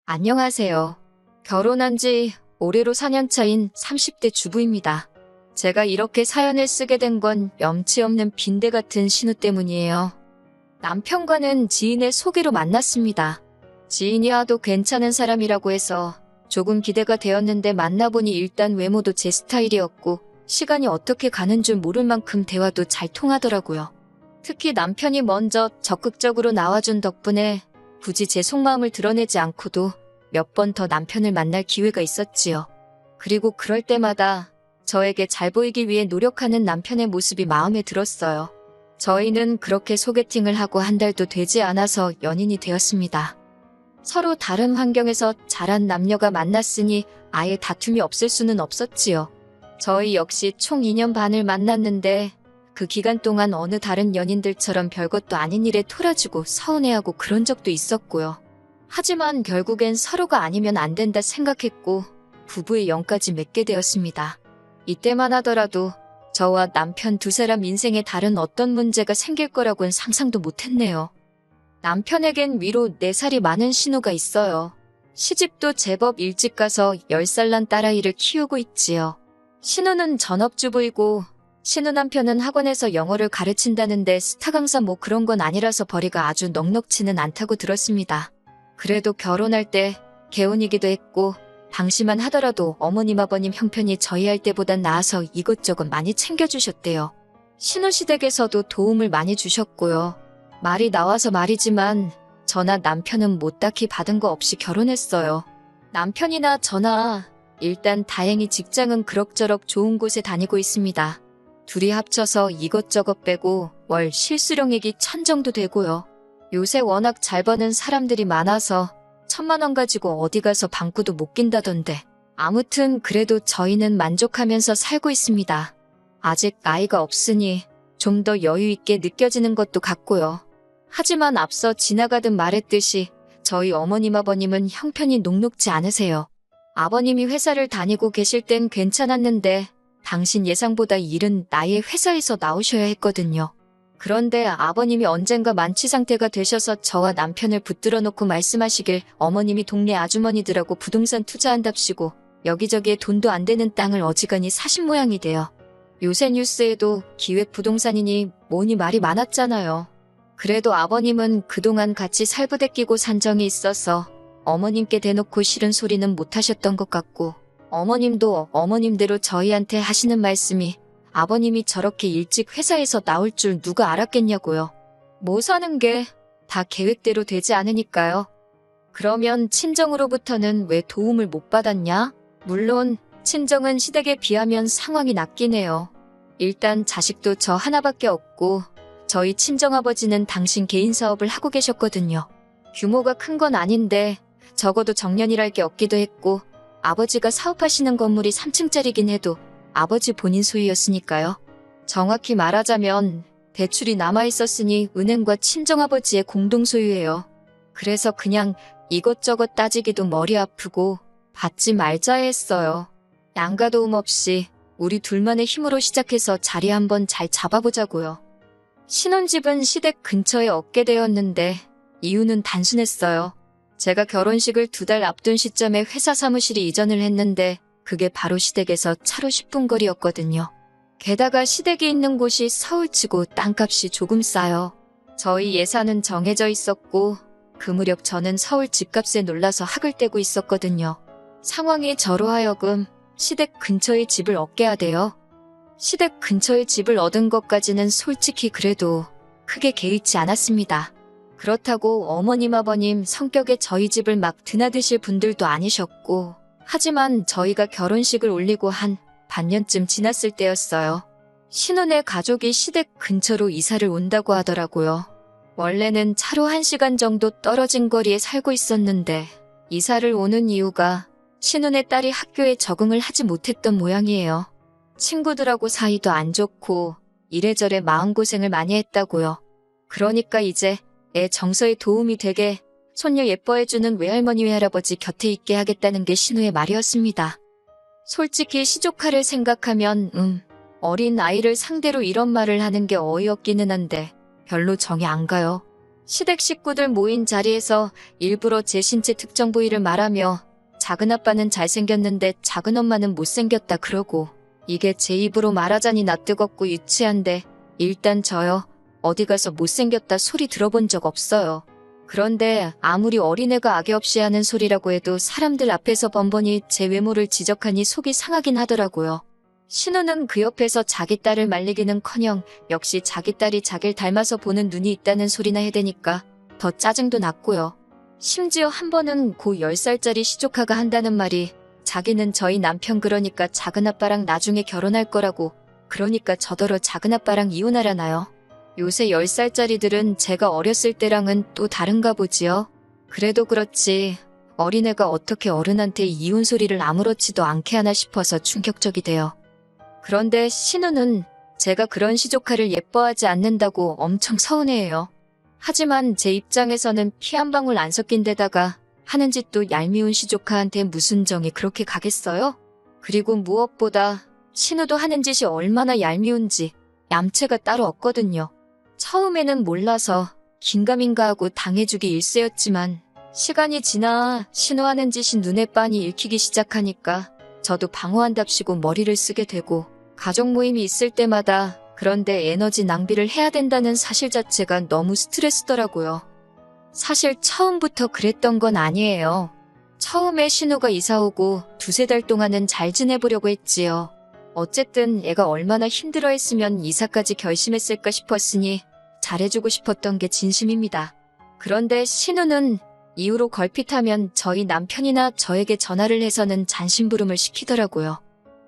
안녕하세요. 결혼한 지 올해로 4년 차인 30대 주부입니다. 제가 이렇게 사연을 쓰게 된 건 염치 없는 빈대 같은 신우 때문이에요. 남편과는 지인의 소개로 만났습니다. 지인이 하도 괜찮은 사람이라고 해서 조금 기대가 되었는데 만나보니 일단 외모도 제 스타일이었고 시간이 어떻게 가는 줄 모를 만큼 대화도 잘 통하더라고요. 특히 남편이 먼저 적극적으로 나와준 덕분에 굳이 제 속마음을 드러내지 않고도 몇 번 더 남편을 만날 기회가 있었지요. 그리고 그럴 때마다 저에게 잘 보이기 위해 노력하는 남편의 모습이 마음에 들었어요. 저희는 그렇게 소개팅을 하고 한 달도 되지 않아서 연인이 되었습니다. 서로 다른 환경에서 자란 남녀가 만났으니 아예 다툼이 없을 수는 없었지요. 저희 역시 총 2년 반을 만났는데 그 기간 동안 어느 다른 연인들처럼 별것도 아닌 일에 토라지고 서운해하고 그런 적도 있었고요. 하지만 결국엔 서로가 아니면 안 된다 생각했고 부부의 영까지 맺게 되었습니다. 이때만 하더라도 저와 남편 두 사람 인생에 다른 어떤 문제가 생길 거라고는 상상도 못했네요. 남편에겐 위로 4살이 많은 신우가 있어요. 시집도 제법 일찍 가서 10살 난 딸아이를 키우고 있지요. 신우는 전업주부이고 신우 남편은 학원에서 영어를 가르친다는데 스타 강사 뭐 그런 건 아니라서 벌이가 아주 넉넉지는 않다고 들었습니다. 그래도 결혼할 때 개혼이기도 했고 당시만 하더라도 어머님 아버님 형편이 저희 할 때보단 나아서 이것저것 많이 챙겨주셨대요. 신우 시댁에서도 도움을 많이 주셨고요. 말이 나와서 말이지만 저나 남편은 못 딱히 받은 거 없이 결혼했어요. 남편이나 저나 일단 다행히 직장은 그럭저럭 좋은 곳에 다니고 있습니다. 둘이 합쳐서 이것저것 빼고 월 실수령액이 1,000 정도 되고요. 요새 워낙 잘 버는 사람들이 많아서 1,000만 원 가지고 어디 가서 방구도 못 낀다던데. 아무튼 그래도 저희는 만족하면서 살고 있습니다. 아직 나이가 없으니 좀 더 여유 있게 느껴지는 것도 같고요. 하지만 앞서 지나가듯 말했듯이 저희 어머님 아버님은 형편이 녹록지 않으세요. 아버님이 회사를 다니고 계실 땐 괜찮았는데 당신 예상보다 이른 나이에 회사에서 나오셔야 했거든요. 그런데 아버님이 언젠가 만취 상태가 되셔서 저와 남편을 붙들어 놓고 말씀하시길 어머님이 동네 아주머니들하고 부동산 투자한답시고 여기저기에 돈도 안 되는 땅을 어지간히 사신 모양이 돼요. 요새 뉴스에도 기획부동산이니 뭐니 말이 많았잖아요. 그래도 아버님은 그동안 같이 살부대 끼고 산 정이 있어서 어머님께 대놓고 싫은 소리는 못 하셨던 것 같고 어머님도 어머님대로 저희한테 하시는 말씀이 아버님이 저렇게 일찍 회사에서 나올 줄 누가 알았겠냐고요. 뭐 사는 게 다 계획대로 되지 않으니까요. 그러면 친정으로부터는 왜 도움을 못 받았냐? 물론 친정은 시댁에 비하면 상황이 낫긴 해요. 일단 자식도 저 하나밖에 없고 저희 친정아버지는 당신 개인 사업을 하고 계셨거든요. 규모가 큰 건 아닌데 적어도 정년이랄 게 없기도 했고 아버지가 사업하시는 건물이 3층짜리긴 해도 아버지 본인 소유였으니까요. 정확히 말하자면 대출이 남아있었으니 은행과 친정아버지의 공동 소유예요. 그래서 그냥 이것저것 따지기도 머리 아프고 받지 말자 했어요. 양가 도움 없이 우리 둘만의 힘으로 시작해서 자리 한번 잘 잡아보자고요. 신혼집은 시댁 근처에 얻게 되었는데 이유는 단순했어요. 제가 결혼식을 2달 앞둔 시점에 회사 사무실이 이전을 했는데 그게 바로 시댁에서 차로 10분 거리였거든요. 게다가 시댁이 있는 곳이 서울치고 땅값이 조금 싸요. 저희 예산은 정해져 있었고 그 무렵 저는 서울 집값에 놀라서 학을 떼고 있었거든요. 상황이 저로 하여금 시댁 근처에 집을 얻게 하대요. 시댁 근처에 집을 얻은 것까지는 솔직히 그래도 크게 개의치 않았습니다. 그렇다고 어머님 아버님 성격에 저희 집을 막 드나드실 분들도 아니셨고 하지만 저희가 결혼식을 올리고 한 반년쯤 지났을 때였어요. 신혼의 가족이 시댁 근처로 이사를 온다고 하더라고요. 원래는 차로 1시간 정도 떨어진 거리에 살고 있었는데 이사를 오는 이유가 신혼의 딸이 학교에 적응을 하지 못했던 모양이에요. 친구들하고 사이도 안 좋고 이래저래 마음고생을 많이 했다고요. 그러니까 이제 애 정서에 도움이 되게 손녀 예뻐해주는 외할머니 외할아버지 곁에 있게 하겠다는 게 신우의 말이었습니다. 솔직히 시조카를 생각하면 어린 아이를 상대로 이런 말을 하는 게 어이없기는 한데 별로 정이 안 가요. 시댁 식구들 모인 자리에서 일부러 제 신체 특정 부위를 말하며 작은아빠는 잘생겼는데 작은엄마는 못생겼다 그러고, 이게 제 입으로 말하자니 낯뜨겁고 유치한데 일단 저요, 어디 가서 못생겼다 소리 들어본 적 없어요. 그런데 아무리 어린애가 악의 없이 하는 소리라고 해도 사람들 앞에서 번번이 제 외모를 지적하니 속이 상하긴 하더라고요. 신우는 그 옆에서 자기 딸을 말리기는커녕 역시 자기 딸이 자기를 닮아서 보는 눈이 있다는 소리나 해대니까 더 짜증도 났고요. 심지어 한 번은 고 10살짜리 시조카가 한다는 말이 자기는 저희 남편 그러니까 작은아빠랑 나중에 결혼할 거라고, 그러니까 저더러 작은아빠랑 이혼하라나요. 요새 10살짜리들은 제가 어렸을 때랑은 또 다른가 보지요. 그래도 그렇지 어린애가 어떻게 어른한테 이혼 소리를 아무렇지도 않게 하나 싶어서 충격적이대요. 그런데 신우는 제가 그런 시조카를 예뻐하지 않는다고 엄청 서운해해요. 하지만 제 입장에서는 피 한 방울 안 섞인 데다가 하는 짓도 얄미운 시조카한테 무슨 정이 그렇게 가겠어요? 그리고 무엇보다 신우도 하는 짓이 얼마나 얄미운지 얌체가 따로 없거든요. 처음에는 몰라서 긴가민가 하고 당해주기 일쑤였지만 시간이 지나 신우 하는 짓이 눈에 빤히 읽히기 시작하니까 저도 방어한답시고 머리를 쓰게 되고, 가족 모임이 있을 때마다 그런데 에너지 낭비를 해야 된다는 사실 자체가 너무 스트레스더라고요. 사실 처음부터 그랬던 건 아니에요. 처음에 신우가 이사 오고 두세 달 동안은 잘 지내보려고 했지요. 어쨌든 애가 얼마나 힘들어했으면 이사까지 결심했을까 싶었으니 잘해주고 싶었던 게 진심입니다. 그런데 신우는 이후로 걸핏하면 저희 남편이나 저에게 전화를 해서는 잔심부름을 시키더라고요.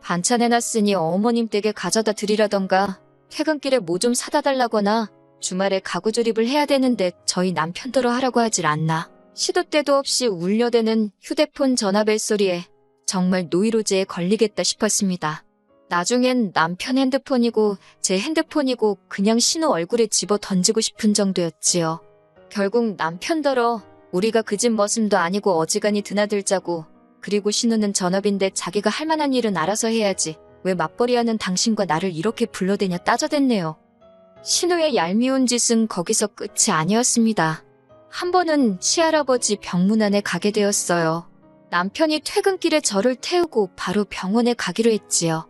반찬 해놨으니 어머님 댁에 가져다 드리라던가, 퇴근길에 뭐 좀 사다 달라거나, 주말에 가구 조립을 해야 되는데 저희 남편더러 하라고 하질 않나. 시도 때도 없이 울려대는 휴대폰 전화 벨소리에 정말 노이로제에 걸리겠다 싶었습니다. 나중엔 남편 핸드폰이고 제 핸드폰이고 그냥 신우 얼굴에 집어 던지고 싶은 정도였지요. 결국 남편더러 우리가 그 집 머슴도 아니고 어지간히 드나들자고, 그리고 신우는 전업인데 자기가 할 만한 일은 알아서 해야지 왜 맞벌이하는 당신과 나를 이렇게 불러대냐 따져댔네요. 신우의 얄미운 짓은 거기서 끝이 아니었습니다. 한 번은 시할아버지 병문안에 가게 되었어요. 남편이 퇴근길에 저를 태우고 바로 병원에 가기로 했지요.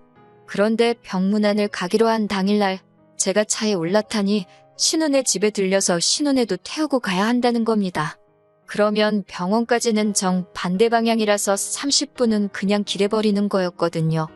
그런데 병문안을 가기로 한 당일날 제가 차에 올라타니 신우네 집에 들려서 신우네도 태우고 가야 한다는 겁니다. 그러면 병원까지는 정반대 방향이라서 30분은 그냥 길에 버리는 거였거든요.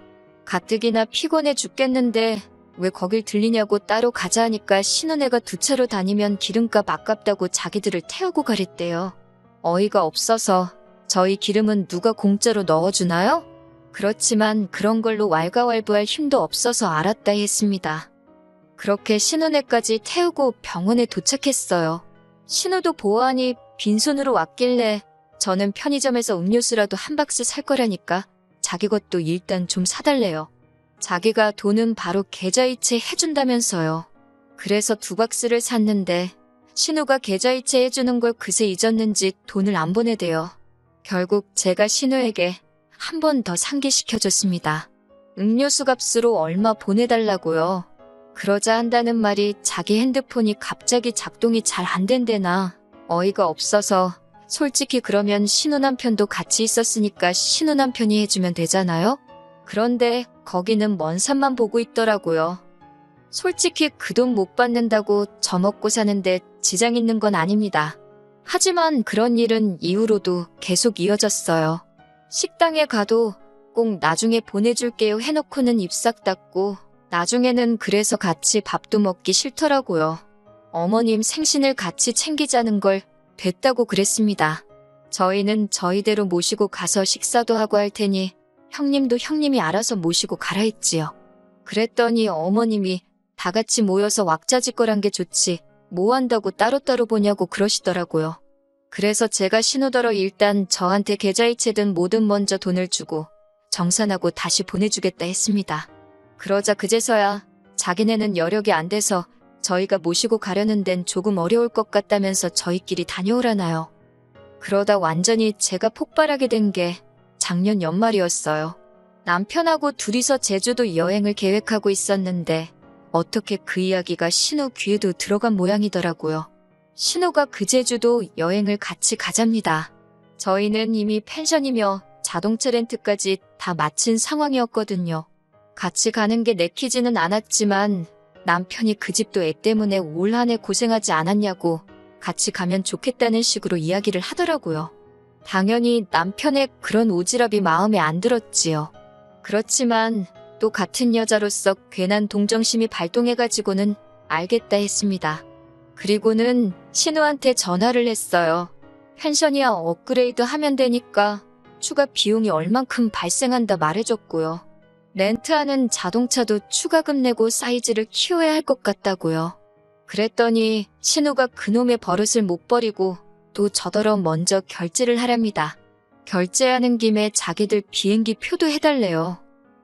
가뜩이나 피곤해 죽겠는데 왜 거길 들리냐고 따로 가자 하니까 신우네가 두 차로 다니면 기름값 아깝다고 자기들을 태우고 가랬대요. 어이가 없어서 저희 기름은 누가 공짜로 넣어주나요? 그렇지만 그런 걸로 왈가왈부할 힘도 없어서 알았다 했습니다. 그렇게 신우네까지 태우고 병원에 도착했어요. 신우도 보아하니 빈손으로 왔길래 저는 편의점에서 음료수라도 한 박스 살 거라니까 자기 것도 일단 좀 사달래요. 자기가 돈은 바로 계좌이체 해준다면서요. 그래서 2박스를 샀는데 신우가 계좌이체 해주는 걸 그새 잊었는지 돈을 안 보내대요. 결국 제가 신우에게 한 번 더 상기시켜줬습니다. 음료수 값으로 얼마 보내달라고요. 그러자 한다는 말이 자기 핸드폰이 갑자기 작동이 잘 안 된대나. 어이가 없어서 솔직히 그러면 신우 남편도 같이 있었으니까 신우 남편이 해주면 되잖아요? 그런데 거기는 먼 산만 보고 있더라고요. 솔직히 그 돈 못 받는다고 저 먹고 사는데 지장 있는 건 아닙니다. 하지만 그런 일은 이후로도 계속 이어졌어요. 식당에 가도 꼭 나중에 보내줄게요 해놓고는 입 싹 닫고, 나중에는 그래서 같이 밥도 먹기 싫더라고요. 어머님 생신을 같이 챙기자는 걸 됐다고 그랬습니다. 저희는 저희대로 모시고 가서 식사도 하고 할 테니 형님도 형님이 알아서 모시고 가라 했지요. 그랬더니 어머님이 다 같이 모여서 왁자지껄한 게 좋지 뭐 한다고 따로따로 보냐고 그러시더라고요. 그래서 제가 신우더러 일단 저한테 계좌이체든 뭐든 먼저 돈을 주고 정산하고 다시 보내주겠다 했습니다. 그러자 그제서야 자기네는 여력이 안 돼서 저희가 모시고 가려는 데는 조금 어려울 것 같다면서 저희끼리 다녀오라나요. 그러다 완전히 제가 폭발하게 된 게 작년 연말이었어요. 남편하고 둘이서 제주도 여행을 계획하고 있었는데 어떻게 그 이야기가 신우 귀에도 들어간 모양이더라고요. 신우가 그 제주도 여행을 같이 가잡니다. 저희는 이미 펜션이며 자동차 렌트까지 다 마친 상황이었거든요. 같이 가는 게 내키지는 않았지만 남편이 그 집도 애 때문에 올 한 해 고생하지 않았냐고 같이 가면 좋겠다는 식으로 이야기를 하더라고요. 당연히 남편의 그런 오지랖이 마음에 안 들었지요. 그렇지만 또 같은 여자로서 괜한 동정심이 발동해가지고는 알겠다 했습니다. 그리고는 신우한테 전화를 했어요. 펜션이야 업그레이드 하면 되니까 추가 비용이 얼만큼 발생한다 말해줬고요. 렌트하는 자동차도 추가금 내고 사이즈를 키워야 할 것 같다고요. 그랬더니 신우가 그놈의 버릇을 못 버리고 또 저더러 먼저 결제를 하랍니다. 결제하는 김에 자기들 비행기 표도 해달래요.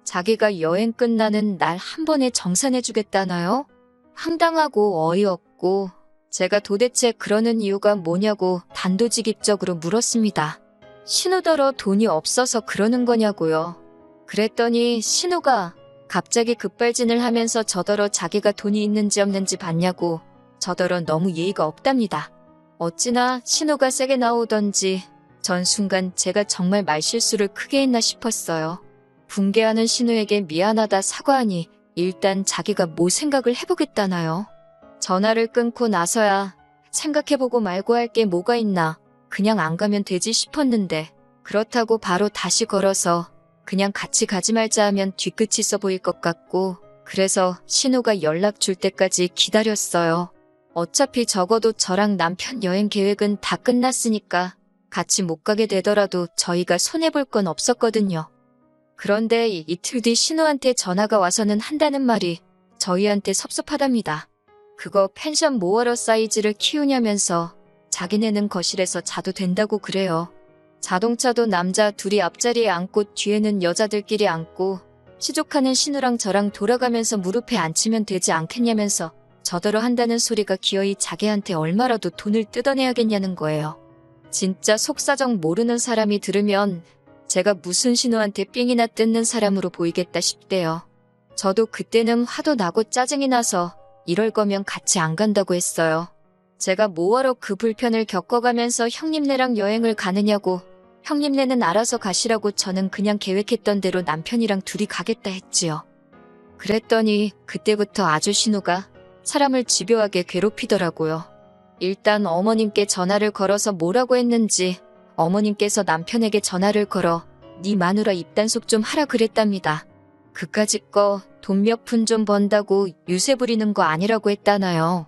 자기가 여행 끝나는 날 한 번에 정산해주겠다나요? 황당하고 어이없고 제가 도대체 그러는 이유가 뭐냐고 단도직입적으로 물었습니다. 신우더러 돈이 없어서 그러는 거냐고요. 그랬더니 신우가 갑자기 급발진을 하면서 저더러 자기가 돈이 있는지 없는지 봤냐고 저더러 너무 예의가 없답니다. 어찌나 신우가 세게 나오던지 전 순간 제가 정말 말실수를 크게 했나 싶었어요. 붕괴하는 신우에게 미안하다 사과하니 일단 자기가 뭐 생각을 해보겠다나요? 전화를 끊고 나서야 생각해보고 말고 할 게 뭐가 있나 그냥 안 가면 되지 싶었는데 그렇다고 바로 다시 걸어서 그냥 같이 가지 말자 하면 뒤끝이 써 보일 것 같고 그래서 신우가 연락 줄 때까지 기다렸어요. 어차피 적어도 저랑 남편 여행 계획은 다 끝났으니까 같이 못 가게 되더라도 저희가 손해볼 건 없었거든요. 그런데 이틀 뒤 신우한테 전화가 와서는 한다는 말이 저희한테 섭섭하답니다. 그거 펜션 뭐하러 사이즈를 키우냐면서 자기네는 거실에서 자도 된다고 그래요. 자동차도 남자 둘이 앞자리에 앉고 뒤에는 여자들끼리 앉고 시족하는 신우랑 저랑 돌아가면서 무릎에 앉히면 되지 않겠냐면서 저더러 한다는 소리가 기어이 자기한테 얼마라도 돈을 뜯어내야겠냐는 거예요. 진짜 속사정 모르는 사람이 들으면 제가 무슨 신우한테 삥이나 뜯는 사람으로 보이겠다 싶대요. 저도 그때는 화도 나고 짜증이 나서 이럴 거면 같이 안 간다고 했어요. 제가 뭐하러 그 불편을 겪어가면서 형님네랑 여행을 가느냐고 형님네는 알아서 가시라고 저는 그냥 계획했던 대로 남편이랑 둘이 가겠다 했지요. 그랬더니 그때부터 아주 신우가 사람을 집요하게 괴롭히더라고요. 일단 어머님께 전화를 걸어서 뭐라고 했는지 어머님께서 남편에게 전화를 걸어 네 마누라 입단속 좀 하라 그랬답니다. 그까짓 거 돈 몇 푼 좀 번다고 유세 부리는 거 아니라고 했다나요.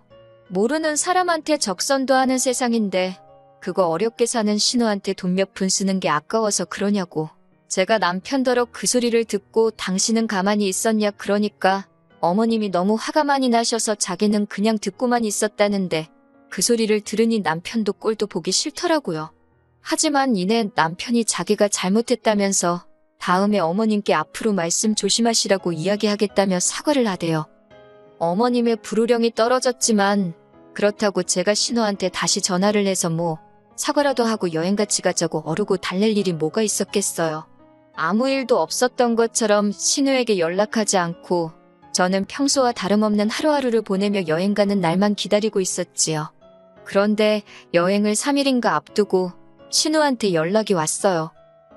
모르는 사람한테 적선도 하는 세상인데 그거 어렵게 사는 신우한테 돈 몇 푼 쓰는 게 아까워서 그러냐고. 제가 남편더러 그 소리를 듣고 당신은 가만히 있었냐 그러니까 어머님이 너무 화가 많이 나셔서 자기는 그냥 듣고만 있었다는데 그 소리를 들으니 남편도 꼴도 보기 싫더라고요. 하지만 이내 남편이 자기가 잘못했다면서 다음에 어머님께 앞으로 말씀 조심하시라고 이야기하겠다며 사과를 하대요. 어머님의 불호령이 떨어졌지만 그렇다고 제가 신우한테 다시 전화를 해서 뭐 사과라도 하고 여행 같이 가자고 어르고 달랠 일이 뭐가 있었겠어요. 아무 일도 없었던 것처럼 신우에게 연락하지 않고 저는 평소와 다름없는 하루하루를 보내며 여행 가는 날만 기다리고 있었지요. 그런데 여행을 3일인가 앞두고 신우한테 연락이 왔어요.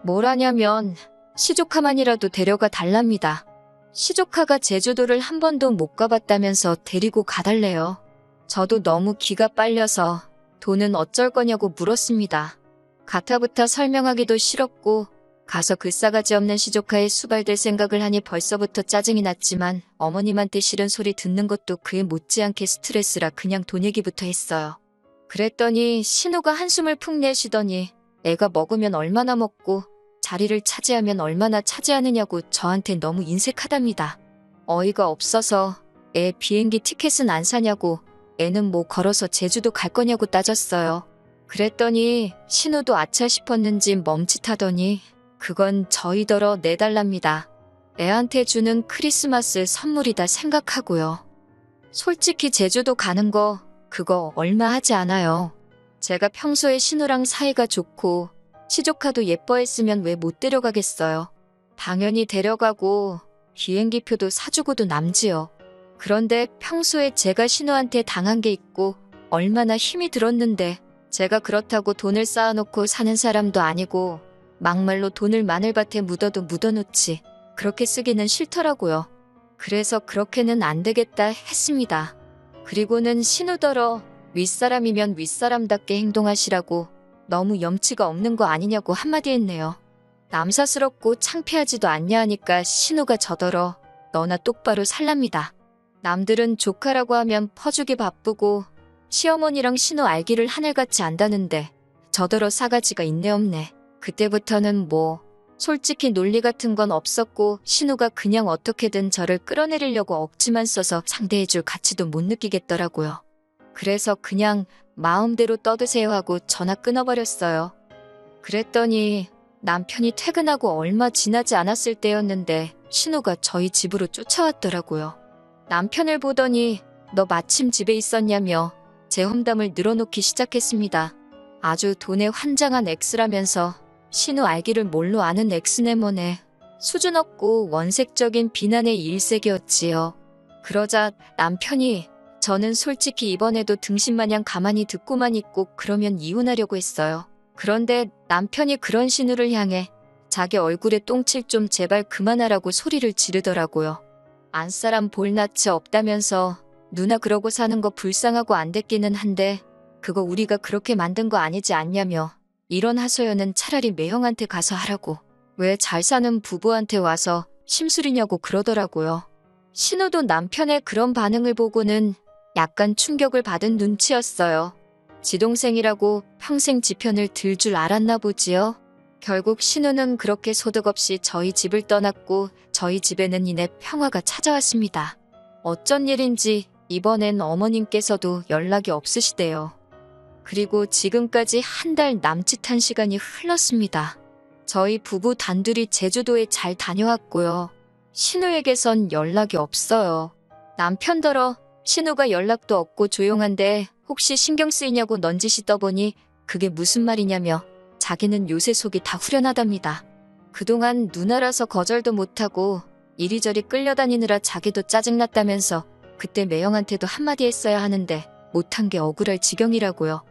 뭐라냐면 시조카만이라도 데려가 달랍니다. 시조카가 제주도를 한 번도 못 가봤다면서 데리고 가달래요. 저도 너무 기가 빨려서 돈은 어쩔 거냐고 물었습니다. 가타부타 설명하기도 싫었고 가서 그 싸가지 없는 시조카에 수발될 생각을 하니 벌써부터 짜증이 났지만 어머님한테 싫은 소리 듣는 것도 그에 못지않게 스트레스라 그냥 돈 얘기부터 했어요. 그랬더니 신우가 한숨을 푹 내쉬더니 애가 먹으면 얼마나 먹고 자리를 차지하면 얼마나 차지하느냐고 저한테 너무 인색하답니다. 어이가 없어서 애 비행기 티켓은 안 사냐고 애는 뭐 걸어서 제주도 갈 거냐고 따졌어요. 그랬더니 신우도 아차 싶었는지 멈칫하더니 그건 저희더러 내달랍니다. 애한테 주는 크리스마스 선물이다 생각하고요. 솔직히 제주도 가는 거 그거 얼마 하지 않아요. 제가 평소에 신우랑 사이가 좋고 시조카도 예뻐했으면 왜 못 데려가겠어요. 당연히 데려가고 비행기표도 사주고도 남지요. 그런데 평소에 제가 신우한테 당한 게 있고 얼마나 힘이 들었는데 제가 그렇다고 돈을 쌓아놓고 사는 사람도 아니고 막말로 돈을 마늘밭에 묻어도 묻어놓지 그렇게 쓰기는 싫더라고요. 그래서 그렇게는 안 되겠다 했습니다. 그리고는 신우더러 윗사람이면 윗사람답게 행동하시라고 너무 염치가 없는 거 아니냐고 한마디 했네요. 남사스럽고 창피하지도 않냐 하니까 신우가 저더러 너나 똑바로 살랍니다. 남들은 조카라고 하면 퍼주기 바쁘고 시어머니랑 신우 알기를 하늘같이 안다는데 저더러 싸가지가 있네 없네. 그때부터는 뭐 솔직히 논리 같은 건 없었고 신우가 그냥 어떻게든 저를 끌어내리려고 억지만 써서 상대해줄 가치도 못 느끼겠더라고요. 그래서 그냥 마음대로 떠드세요 하고 전화 끊어버렸어요. 그랬더니 남편이 퇴근하고 얼마 지나지 않았을 때였는데 신우가 저희 집으로 쫓아왔더라고요. 남편을 보더니 너 마침 집에 있었냐며 제 험담을 늘어놓기 시작했습니다. 아주 돈에 환장한 X라면서 신우 알기를 뭘로 아는 X네 뭐네. 수준 없고 원색적인 비난의 일색이었지요. 그러자 남편이 저는 솔직히 이번에도 등신마냥 가만히 듣고만 있고 그러면 이혼하려고 했어요. 그런데 남편이 그런 신우를 향해 자기 얼굴에 똥칠 좀 제발 그만하라고 소리를 지르더라고요. 안사람 볼낯이 없다면서 누나 그러고 사는 거 불쌍하고 안 됐기는 한데 그거 우리가 그렇게 만든 거 아니지 않냐며 이런 하소연은 차라리 매형한테 가서 하라고 왜 잘 사는 부부한테 와서 심술이냐고 그러더라고요. 신우도 남편의 그런 반응을 보고는 약간 충격을 받은 눈치였어요. 지동생이라고 평생 지 편을 들 줄 알았나 보지요. 결국 신우는 그렇게 소득 없이 저희 집을 떠났고 저희 집에는 이내 평화가 찾아왔습니다. 어쩐 일인지 이번엔 어머님께서도 연락이 없으시대요. 그리고 지금까지 한 달 남짓한 시간이 흘렀습니다. 저희 부부 단둘이 제주도에 잘 다녀왔고요. 신우에게선 연락이 없어요. 남편더러 신우가 연락도 없고 조용한데 혹시 신경 쓰이냐고 넌지시 떠보니 그게 무슨 말이냐며 자기는 요새 속이 다 후련하답니다. 그동안 누나라서 거절도 못하고 이리저리 끌려다니느라 자기도 짜증났다면서 그때 매형한테도 한마디 했어야 하는데 못한 게 억울할 지경이라고요.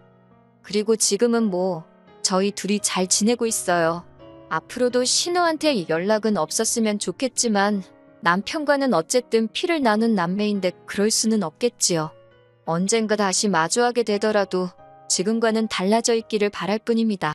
그리고 지금은 뭐 저희 둘이 잘 지내고 있어요. 앞으로도 신우한테 연락은 없었으면 좋겠지만 남편과는 어쨌든 피를 나눈 남매인데 그럴 수는 없겠지요. 언젠가 다시 마주하게 되더라도 지금과는 달라져 있기를 바랄 뿐입니다.